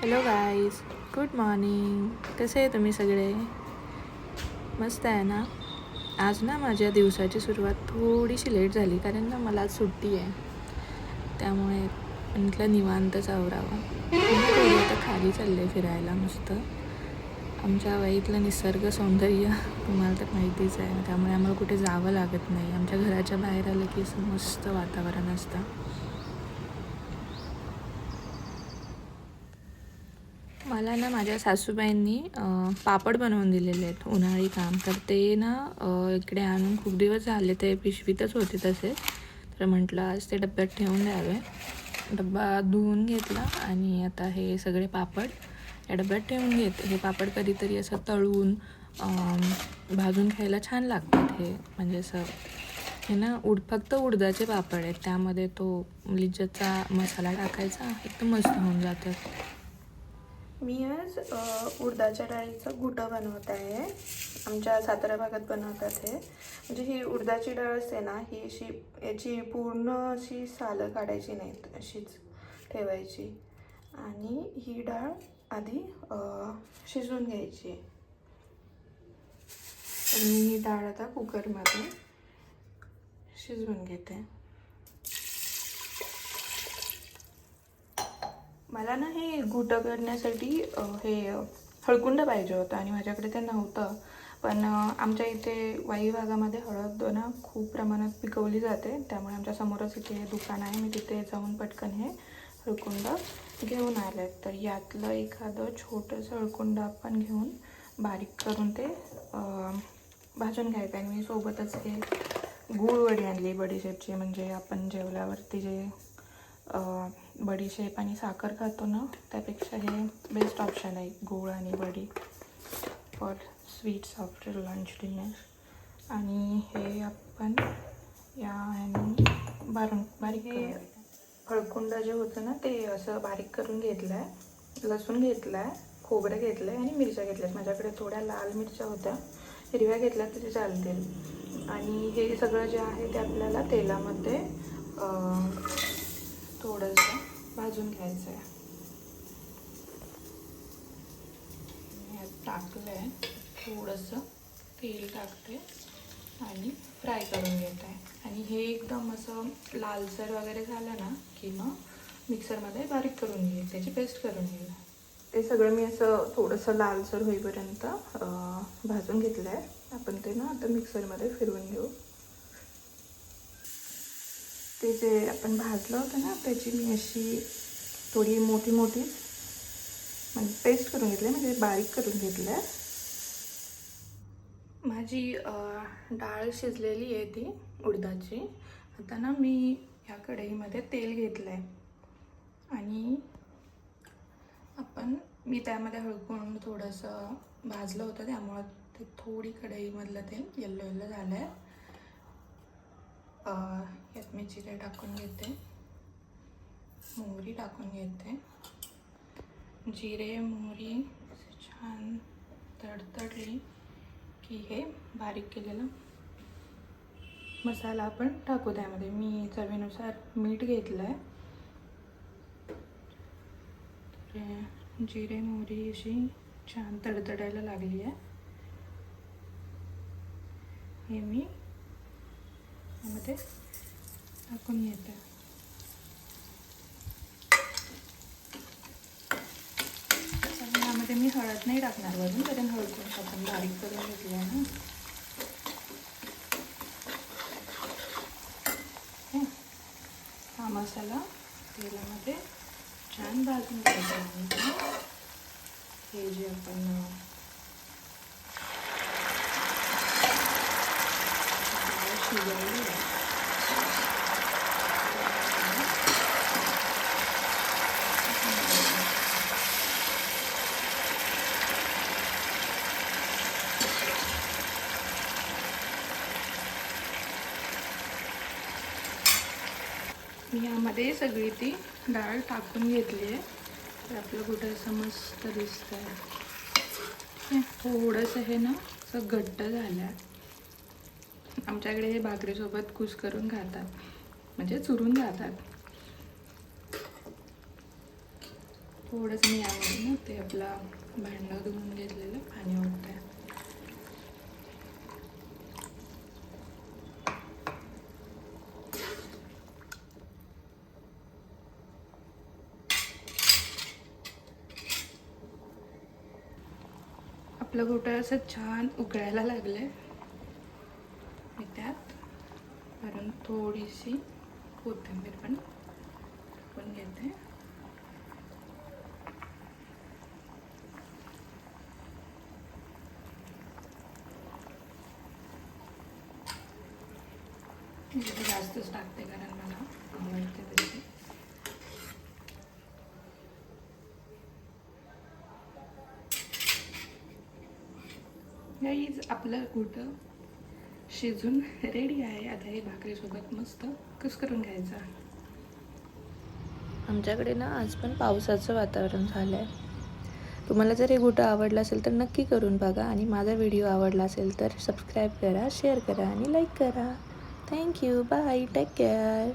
Hello guys, good morning. कसे आहे तुम्ही सगळे? मस्त आहे ना. आज ना माझ्या दिवसाची सुरुवात थोडीशी लेट झाली कारण ना मला आज सुट्टी आहे. त्यामुळे म्हटलं निवांतच आवरावं. थोडी आता खाली चालले फिरायला मस्त. आमच्या वाईतलं निसर्ग सौंदर्य तुम्हाला तर माहितीच आहे, त्यामुळे आम्हाला कुठे जावं लागत नाही. आमच्या घराच्या बाहेर आलं की मस्त वातावरण असतं. मला ना माझ्या सासूबाईंनी पापड बनवून दिलेले आहेत, उन्हाळी काम. तर ते ना इकडे आणून खूप दिवस झाले, ते पिशवीतच होते तसे. तर म्हटलं आज ते डब्यात ठेवून द्यावे. डब्बा धुवून घेतला आणि आता हे सगळे पापड या डब्यात ठेवून घेते. हे पापड कधीतरी असं तळून भाजून खायला छान लागतात. हे म्हणजे असं हे ना फक्त उडदाचे पापड आहेत, त्यामध्ये तो लिज्जतचा मसाला टाकायचा, एकदम मस्त होऊन जातात. मी आज उडदाच्या डाळीचं घुटं बनवत आहे. आमच्या सातारा भागात बनवतात हे. म्हणजे ही उडदाची डाळ असते ना, ही अशी याची पूर्ण अशी सालं काढायची नाहीत, अशीच ठेवायची. आणि ही डाळ आधी शिजवून घ्यायची. आणि ही डाळ आता कुकरमध्ये शिजवून घेते. मला ना हे घुटं करण्यासाठी हे हळकुंड पाहिजे होतं आणि माझ्याकडे ते नव्हतं. पण आमच्या इथे वाई भागामध्ये हळद ना खूप प्रमाणात पिकवली जाते, त्यामुळे आमच्या समोरच इथे दुकान आहे. मी तिथे जाऊन पटकन हे हळकुंड घेऊन आले. तर यातलं एखादं छोटंसं हळकुंड आपण घेऊन बारीक करून ते भाजून घ्यायचं. आणि मी सोबतच हे गूळवडी आणली बडीशेपची. म्हणजे आपण जेवल्यावरती जे बडीशेप आणि साखर खातो ना, त्यापेक्षा हे बेस्ट ऑप्शन आहे, गूळ आणि buddy for sweets after lunch dinner. आणि हे आपण या ह्याने बारीक हे हळकुंड जे होतं ना, ते असं बारीक करून घेतलं आहे. लसूण घेतला आहे, खोबरं घेतलं आहे आणि मिरच्या घेतल्या. माझ्याकडे थोड्या लाल मिरच्या होत्या, हिरव्या घेतल्या तरी चालतील. आणि हे सगळं जे आहे ते आपल्याला तेलामध्ये थोडंसं भाजून घ्यायचं आहे. ह्यात टाकलं आहे, थोडंसं तेल टाकते आणि फ्राय करून घेत आहे. आणि हे एकदम असं लालसर वगैरे झालं ना की मग मिक्सरमध्ये बारीक करून घेईल, त्याची पेस्ट करून घेईल. ते सगळं मी असं थोडंसं लालसर होईपर्यंत भाजून घेतलं आहे. आपण ते ना आता मिक्सरमध्ये फिरवून घेऊ. ते जे आपण भाजलं होतं ना, त्याची मी अशी थोडी मोठी म्हणजे पेस्ट करून घेतली, म्हणजे बारीक करून घेतलं आहे. माझी डाळ शिजलेली आहे ती उडदाची. आता ना मी ह्या कढईमध्ये तेल घेतलं आहे आणि मी त्यामध्ये हळकुंड थोडंसं भाजलं होतं, त्यामुळं ते थोडी कढईमधलं तेल येल्लो झालं आहे. यात मी जिरे टाकून घेते, मोहरी टाकून घेते. जिरे मोहरी छान तडतडली की हे बारीक केलेलं मसाला आपण टाकू. त्यामध्ये मी चवीनुसार मीठ घेतलं आहे. जिरे मोहरी अशी छान तडतडायला लागली आहे. हे मी यामध्ये टाकून घेते. यामध्ये मी हळद नाही टाकणार वरून, कारण हळद आपण बारीक करून घेतली आहे ना. हा मसाला तेलामध्ये छान भाजून घ्यायचा. हे जे आपण शिजवली आहे मी यामध्ये सगळी ती डाळ टाकून घेतली आहे. तर आपलं कुठं असं मस्त दिसतं आहे. थोडंसं हे ना असं घट्ट झालं आहे. आमच्याकडे हे भाकरीसोबत कुस करून खातात, म्हणजे चुरून खातात. थोडंसं मी यामध्ये ना ते आपला भांडं धुवून घेतलेलं पाणी ओतते. आपलं घोटं असं छान उकळायला लागलं आहे. मी त्यात वरून थोडीशी कोथिंबीर पण टाकून घेते. जास्तच टाकते कारण मला आवडते तशी. गाईज आपलं घोटं शिजून रेडी आहे. आता हे भाकरीसोबत मस्त कुस्करून घ्यायचं. आमच्याकडे ना आज पण पावसाचं वातावरण झालं आहे. तुम्हाला जर हे घोटं आवडलं असेल तर नक्की करून बघा आणि माझा व्हिडिओ आवडला असेल तर सबस्क्राईब करा, शेअर करा आणि लाईक करा. थँक्यू. बाय. Take care.